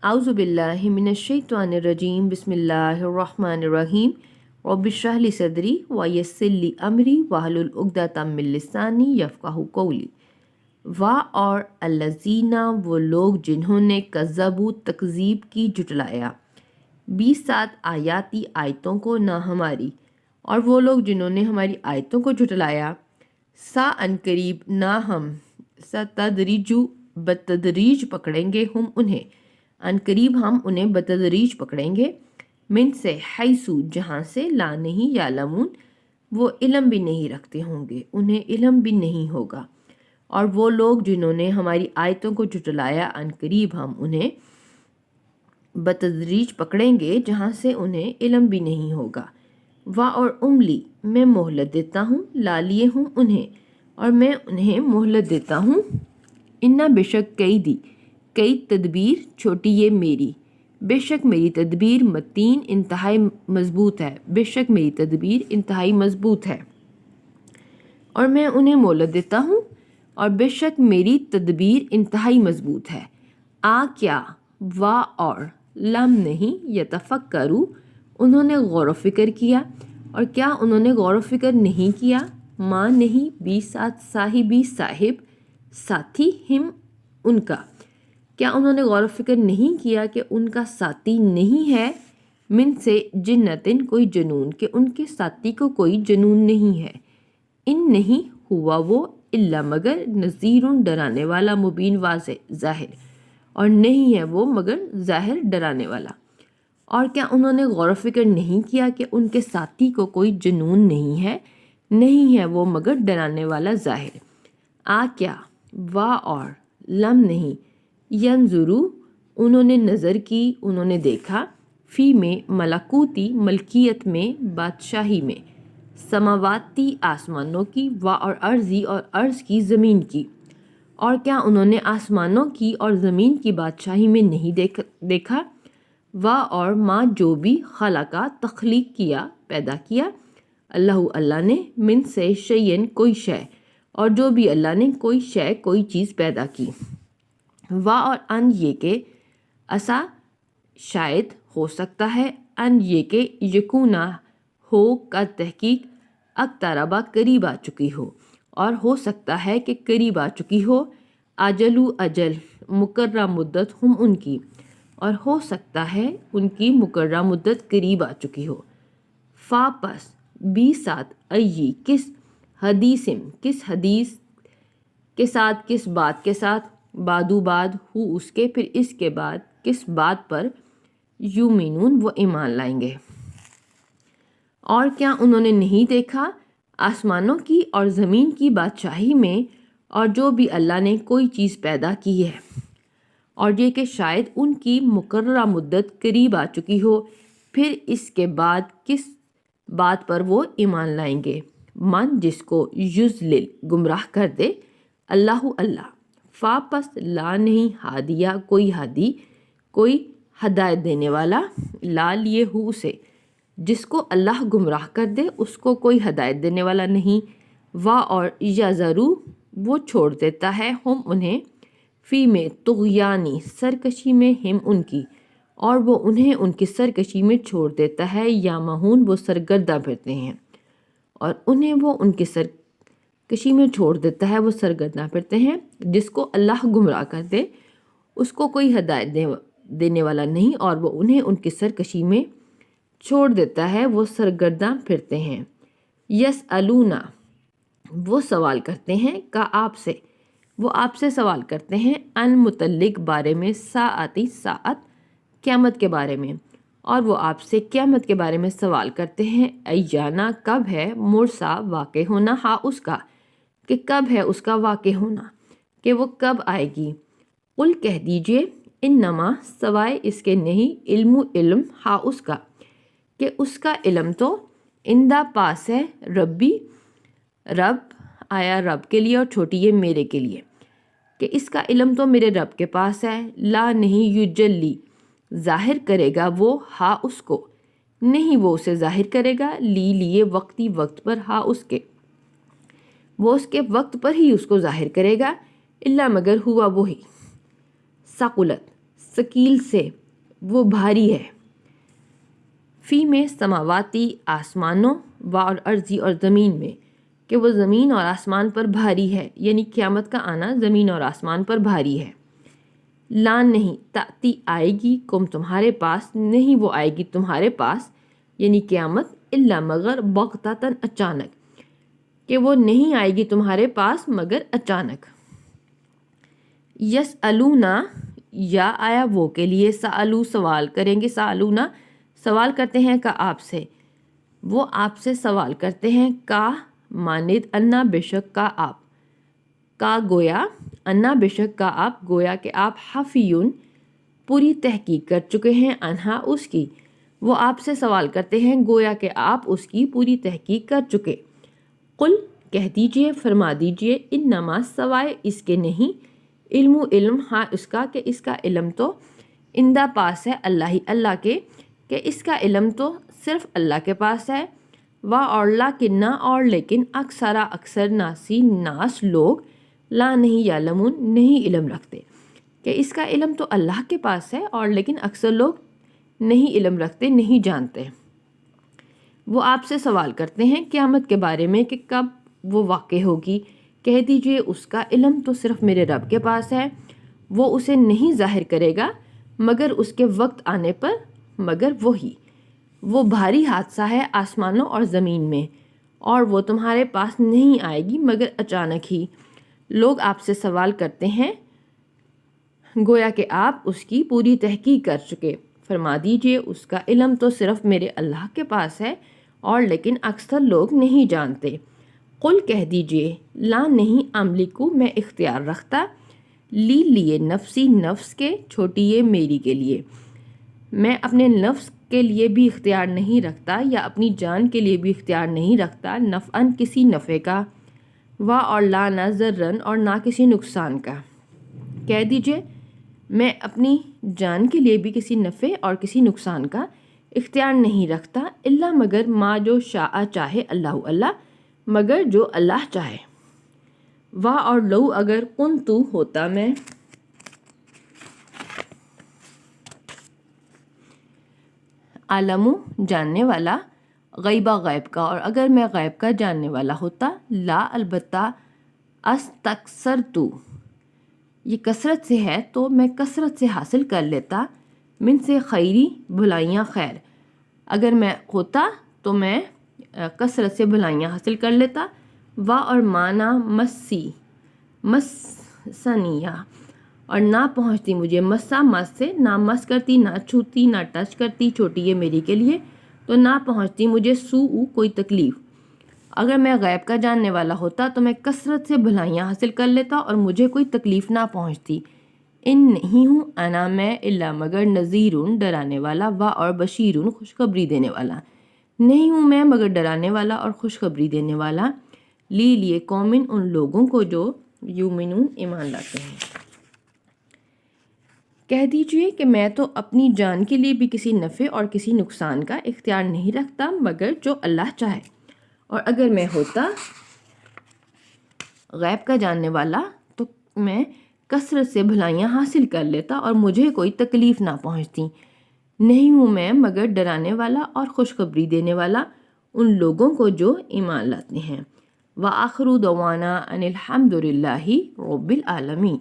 اعوذ باللہ من الشیطان الرجیم بسم اللہ الرحمن الرحیم رب اشرح لی صدری ویسر لی امری واحلل عقدۃ من لسانی یفقہوا قولی۔ اور الذین وہ لوگ جنہوں نے کذبوا تکذیب کی جھٹلایا 27 آیاتی آیتوں کو نہ ہماری، اور وہ لوگ جنہوں نے ہماری آیتوں کو جھٹلایا سا ان قریب نہ ہم ستدریجو بتدریج پکڑیں گے ہم انہیں، ان قریب ہم انہیں بتدریج پکڑیں گے، من سے حیثو جہاں سے لا نہیں یعلمون وہ علم بھی نہیں رکھتے ہوں گے، انہیں علم بھی نہیں ہوگا۔ اور وہ لوگ جنہوں نے ہماری آیتوں کو جھٹلایا ان قریب ہم انہیں بتدریج پکڑیں گے جہاں سے انہیں علم بھی نہیں ہوگا۔ اور املی میں مہلت دیتا ہوں لا لیے ہوں انہیں، اور میں انہیں مہلت دیتا ہوں، انا بے شک کئی تدبیر چھوٹی یہ میری، بے شک میری تدبیر متین انتہائی مضبوط ہے، بے شک میری تدبیر انتہائی مضبوط ہے، اور میں انہیں مہلت دیتا ہوں، اور بے شک میری تدبیر انتہائی مضبوط ہے۔ کیا اور لم نہیں یتفکروا انہوں نے غور و فکر کیا، اور کیا انہوں نے غور و فکر نہیں کیا، ماں نہیں بھی صاحب ساتھی ہم ان کا، کیا انہوں نے غور و فکر نہیں کیا کہ ان کا ساتھی نہیں ہے، من سے جنتن کوئی جنون، کہ ان کے ساتھی کو کوئی جنون نہیں ہے، ان نہیں ہوا وہ الا مگر نذیر ڈرانے والا مبین واضح ظاہر، اور نہیں ہے وہ مگر ظاہر ڈرانے والا۔ اور کیا انہوں نے غور و فکر نہیں کیا کہ ان کے ساتھی کو کوئی جنون نہیں ہے وہ مگر ڈرانے والا ظاہر۔ کیا اور لم نہیں ینظروا انہوں نے نظر کی، انہوں نے دیکھا، فی میں ملکوتی ملکیت میں بادشاہی میں، سماواتی آسمانوں کی، اور ارضی اور عرض کی زمین کی، اور کیا انہوں نے آسمانوں کی اور زمین کی بادشاہی میں نہیں دیکھا، اور ماں جو بھی خلقہ تخلیق کیا پیدا کیا، اللہ نے من سے شیئن کوئی شے، اور جو بھی اللہ نے کوئی شے کوئی چیز پیدا کی، اور ان یہ کہ اسا شاید ہو سکتا ہے، ان یہ کہ یکونا ہو کا تحقیق اقتربا قریب آ چکی ہو، اور ہو سکتا ہے کہ قریب آ چکی ہو، اجل مقررہ مدت ہم ان کی، اور ہو سکتا ہے ان کی مقررہ مدت قریب آ چکی ہو۔ پس بھی ساتھ کس حدیث کے ساتھ، کس بات کے ساتھ، بعد ہو اس کے، پھر اس کے بعد کس بات پر، یومینون وہ ایمان لائیں گے۔ اور کیا انہوں نے نہیں دیکھا آسمانوں کی اور زمین کی بادشاہی میں، اور جو بھی اللہ نے کوئی چیز پیدا کی ہے، اور یہ کہ شاید ان کی مقررہ مدت قریب آ چکی ہو، پھر اس کے بعد کس بات پر وہ ایمان لائیں گے، من جس کو یضلل گمراہ کر دے اللہ، پس لا نہیں ہادیہ کوئی ہدایت دینے والا، لا لیے ہو اسے، جس کو اللہ گمراہ کر دے اس کو کوئی ہدایت دینے والا نہیں، اور یذروا وہ چھوڑ دیتا ہے ہم انہیں، فی میں طغیانی سرکشی میں ہم ان کی، اور وہ انہیں ان کی سرکشی میں چھوڑ دیتا ہے، یا مہون وہ سرگرداں پھرتے ہیں، اور انہیں وہ ان کی سرکشی میں چھوڑ دیتا ہے وہ سرگرداں پھرتے ہیں، جس کو اللہ گمراہ کر دے اس کو کوئی ہدایت دینے والا نہیں، اور وہ انہیں ان کی سرکشی میں چھوڑ دیتا ہے وہ سرگرداں پھرتے ہیں۔ یسألونا وہ سوال کرتے ہیں وہ آپ سے سوال کرتے ہیں، ان متعلق بارے میں، ساعت قیامت کے بارے میں، اور وہ آپ سے قیامت کے بارے میں سوال کرتے ہیں، ایانا کب ہے، مرسا واقع ہونا، اس کا کہ کب ہے اس کا واقع ہونا، کہ وہ کب آئے گی۔ قل کہہ دیجئے، انما سوائے اس کے نہیں، علم اس کا کہ اس کا علم تو اندہ پاس ہے، رب آیا رب کے لیے اور چھوٹی ہے میرے کے لیے، کہ اس کا علم تو میرے رب کے پاس ہے، لا نہیں یجلی ظاہر کرے گا وہ اس کو، نہیں وہ اسے ظاہر کرے گا، لیے وقت پر اس کے، وہ اس کے وقت پر ہی اس کو ظاہر کرے گا، الا مگر ہوا وہی، ثقلت ثقیل سے، وہ بھاری ہے۔ فی میں سماواتی آسمانوں، و اور ارضی اور زمین میں، کہ وہ زمین اور آسمان پر بھاری ہے، یعنی قیامت کا آنا زمین اور آسمان پر بھاری ہے۔ لا نہیں، تاتی آئے گی، کم تمہارے پاس، نہیں وہ آئے گی تمہارے پاس، یعنی قیامت، الا مگر بغتتاً اچانک، کہ وہ نہیں آئے گی تمہارے پاس مگر اچانک۔ یسألونا، یا آیا وہ کے لیے، سألو سوال کریں گے، سألونا سوال کرتے ہیں، کا آپ سے، وہ آپ سے سوال کرتے ہیں، کا ماند انا بے شک کا آپ، کا گویا، انا بے شک کا آپ، گویا کہ آپ حفیون پوری تحقیق کر چکے ہیں، انہا اس کی، وہ آپ سے سوال کرتے ہیں گویا کہ آپ اس کی پوری تحقیق کر چکے۔ قل کہہ دیجئے، فرما دیجئے، انما سوائے اس کے نہیں، علم ہاں اس کا، کہ اس کا علم تو اندہ پاس ہے اللہ ہی اللہ کے، کہ اس کا علم تو صرف اللہ کے پاس ہے۔ اور لیکن اور لیکن اکثر ناسی ناس لوگ لا نہیں یعلمون نہیں علم رکھتے، کہ اس کا علم تو اللہ کے پاس ہے اور لیکن اکثر لوگ نہیں علم رکھتے، نہیں جانتے۔ وہ آپ سے سوال کرتے ہیں قیامت کے بارے میں کہ کب وہ واقع ہوگی، کہہ دیجئے اس کا علم تو صرف میرے رب کے پاس ہے، وہ اسے نہیں ظاہر کرے گا مگر اس کے وقت آنے پر، مگر وہی، وہ بھاری حادثہ ہے آسمانوں اور زمین میں، اور وہ تمہارے پاس نہیں آئے گی مگر اچانک ہی۔ لوگ آپ سے سوال کرتے ہیں گویا کہ آپ اس کی پوری تحقیق کر چکے، فرما دیجئے اس کا علم تو صرف میرے اللہ کے پاس ہے اور لیکن اکثر لوگ نہیں جانتے۔ قل کہہ دیجئے، لا نہیں املکو میں اختیار رکھتا، لیے نفسی نفس کے، چھوٹی یہ میری کے لیے، میں اپنے نفس کے لیے بھی اختیار نہیں رکھتا یا اپنی جان کے لیے بھی اختیار نہیں رکھتا، نفعن کسی نفع کا، اور لا نہ ضررن اور نہ کسی نقصان کا۔ کہہ دیجئے میں اپنی جان کے لیے بھی کسی نفع اور کسی نقصان کا اختیار نہیں رکھتا، الا مگر ما جو شاء چاہے اللہ اللہ، مگر جو اللہ چاہے۔ اور لو اگر کنتو ہوتا میں، عالمو جاننے والا، غیبہ غیب کا، اور اگر میں غیب کا جاننے والا ہوتا، لا البتہ استکثرتو یہ کثرت سے ہے تو میں کثرت سے حاصل کر لیتا، من سے خیری بھلائیاں خیر، اگر میں ہوتا تو میں کثرت سے بھلائیاں حاصل کر لیتا۔ اور مانا مسنیہ اور نہ پہنچتی مجھے، مسا مس سے، نہ مس کرتی، نہ چھوتی، نہ ٹچ کرتی، چھوٹی یہ میری کے لیے، تو نہ پہنچتی مجھے سوء کوئی تکلیف۔ اگر میں غیب کا جاننے والا ہوتا تو میں کثرت سے بھلائیاں حاصل کر لیتا اور مجھے کوئی تکلیف نہ پہنچتی۔ ان نہیں ہوں انا میں، الا مگر نذیرون ڈرانے والا، اور بشیرون خوشخبری دینے والا، نہیں ہوں میں مگر ڈرانے والا اور خوشخبری دینے والا، لیے قومن ان لوگوں کو جو یومنون ایمان لاتے ہیں۔ کہہ دیجئے کہ میں تو اپنی جان کے لیے بھی کسی نفع اور کسی نقصان کا اختیار نہیں رکھتا مگر جو اللہ چاہے، اور اگر میں ہوتا غیب کا جاننے والا تو میں کثرت سے بھلائیاں حاصل کر لیتا اور مجھے کوئی تکلیف نہ پہنچتی، نہیں ہوں میں مگر ڈرانے والا اور خوشخبری دینے والا ان لوگوں کو جو ایمان لاتے ہیں۔ وآخر دعوانا ان الحمد للہ رب العالمین۔